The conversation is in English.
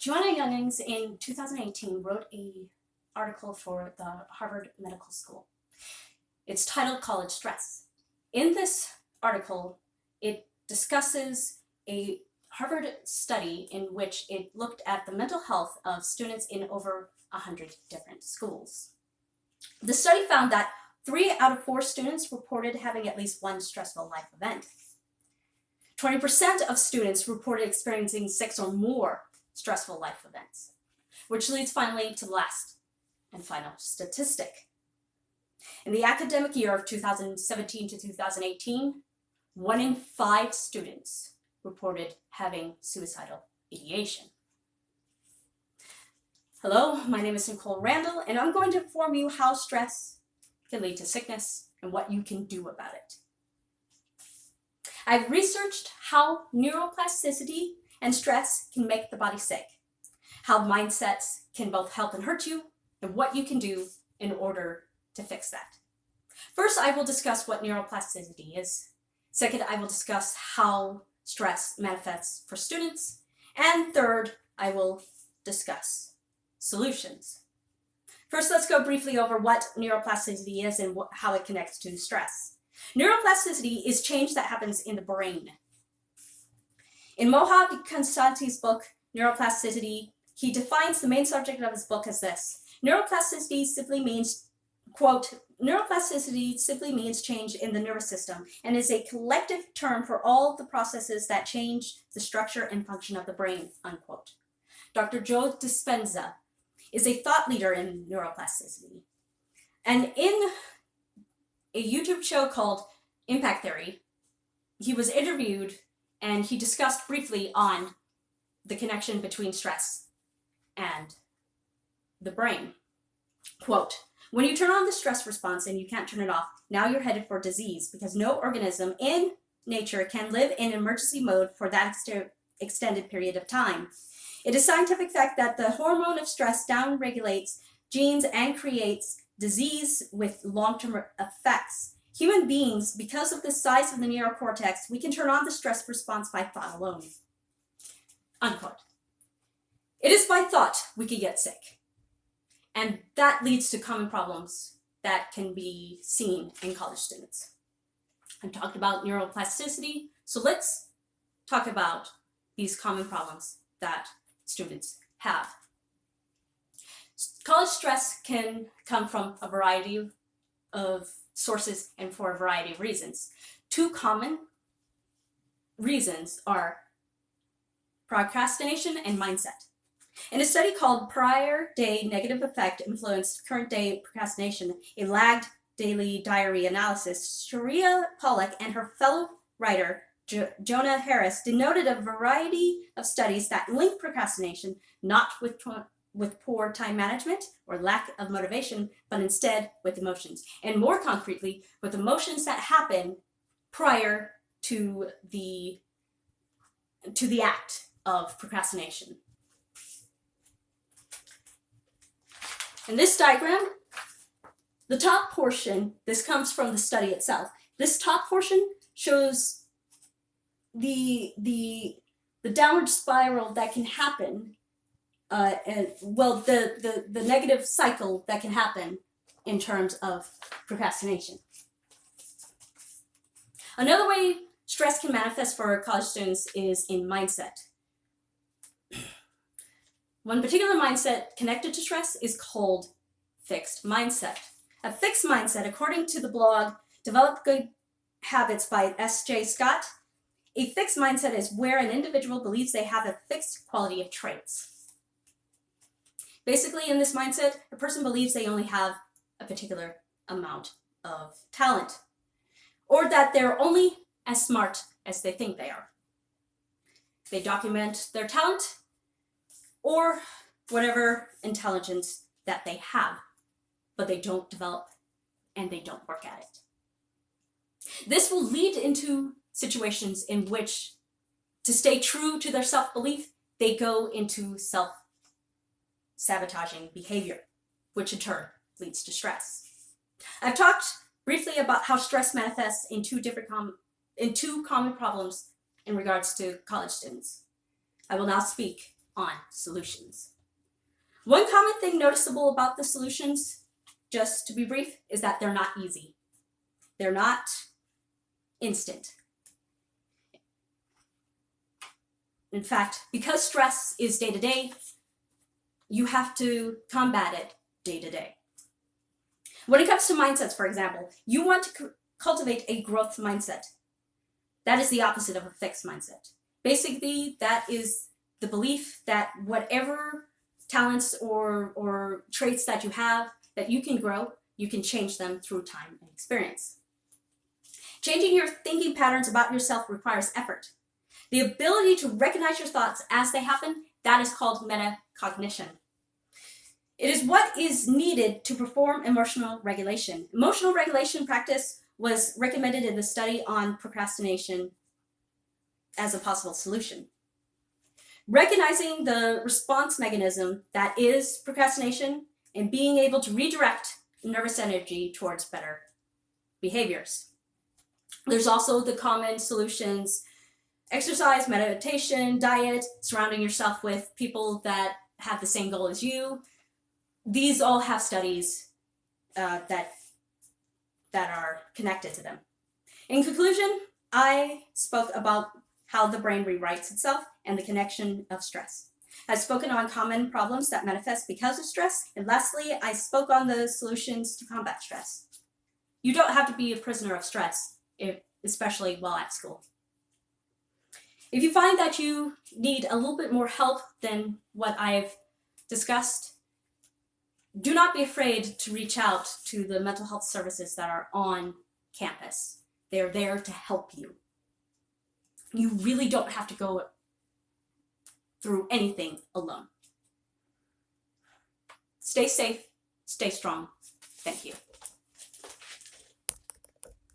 Joanna Youngings in 2018 wrote an article for the Harvard Medical School. It's titled College Stress. In this article, it discusses a Harvard study in which it looked at the mental health of students in over 100 different schools. The study found that 3 out of 4 students reported having at least one stressful life event. 20% of students reported experiencing 6 or more stressful life events, which leads finally to the last and final statistic. In the academic year of 2017 to 2018, 1 in 5 students reported having suicidal ideation. Hello, my name is Nicole Randall, and I'm going to inform you how stress can lead to sickness and what you can do about it. I've researched how neuroplasticity and stress can make the body sick, how mindsets can both help and hurt you, and what you can do in order to fix that. First, I will discuss what neuroplasticity is. Second, I will discuss how stress manifests for students. And third, I will discuss solutions. First, let's go briefly over what neuroplasticity is and how it connects to stress. Neuroplasticity is change that happens in the brain. In Mohab Konstanti's book, Neuroplasticity, he defines the main subject of his book as this. Neuroplasticity simply means, quote, neuroplasticity simply means change in the nervous system and is a collective term for all the processes that change the structure and function of the brain, unquote. Dr. Joe Dispenza is a thought leader in neuroplasticity. And in a YouTube show called Impact Theory, he was interviewed and he discussed briefly on the connection between stress and the brain. Quote, when you turn on the stress response and you can't turn it off, now you're headed for disease because no organism in nature can live in emergency mode for that extended period of time. It is scientific fact that the hormone of stress downregulates genes and creates disease with long-term effects. Human beings, because of the size of the neocortex, we can turn on the stress response by thought alone. Unquote. It is by thought we can get sick. And that leads to common problems that can be seen in college students. I've talked about neuroplasticity, so let's talk about these common problems that students have. College stress can come from a variety of sources and for a variety of reasons. 2 common reasons are procrastination and mindset. In a study called Prior Day Negative Effect Influenced Current Day Procrastination, a lagged daily diary analysis, Sharia Pollack and her fellow writer, Jonah Harris, denoted a variety of studies that link procrastination not with poor time management or lack of motivation, but instead with emotions. And more concretely, with emotions that happen prior to the act of procrastination. In this diagram, the top portion, this comes from the study itself. This top portion shows the downward spiral that can happen, the negative cycle that can happen in terms of procrastination. Another way stress can manifest for college students is in mindset. One particular mindset connected to stress is called fixed mindset. A fixed mindset, according to the blog Develop Good Habits by S.J. Scott, a fixed mindset is where an individual believes they have a fixed quality of traits. Basically, in this mindset, a person believes they only have a particular amount of talent, or that they're only as smart as they think they are. They document their talent or whatever intelligence that they have, but they don't develop and they don't work at it. This will lead into situations in which, to stay true to their self-belief, they go into self-sabotaging behavior, which in turn leads to stress. I've talked briefly about how stress manifests in two common problems in regards to college students. I will now speak on solutions. One common thing noticeable about the solutions, just to be brief, is that they're not easy. They're not instant. In fact, because stress is day to day, you have to combat it day to day. When it comes to mindsets, for example, you want to cultivate a growth mindset. That is the opposite of a fixed mindset. Basically, that is the belief that whatever talents or traits that you have, that you can grow, you can change them through time and experience. Changing your thinking patterns about yourself requires effort. The ability to recognize your thoughts as they happen, that is called metacognition. It is what is needed to perform emotional regulation. Emotional regulation practice was recommended in the study on procrastination as a possible solution. Recognizing the response mechanism that is procrastination and being able to redirect nervous energy towards better behaviors. There's also the common solutions: exercise, meditation, diet, surrounding yourself with people that have the same goal as you. These all have studies that are connected to them. In conclusion, I spoke about how the brain rewrites itself and the connection of stress. I've spoken on common problems that manifest because of stress, and lastly, I spoke on the solutions to combat stress. You don't have to be a prisoner of stress, especially while at school. If you find that you need a little bit more help than what I've discussed, do not be afraid to reach out to the mental health services that are on campus. They're there to help you. You really don't have to go through anything alone. Stay safe, stay strong. Thank you.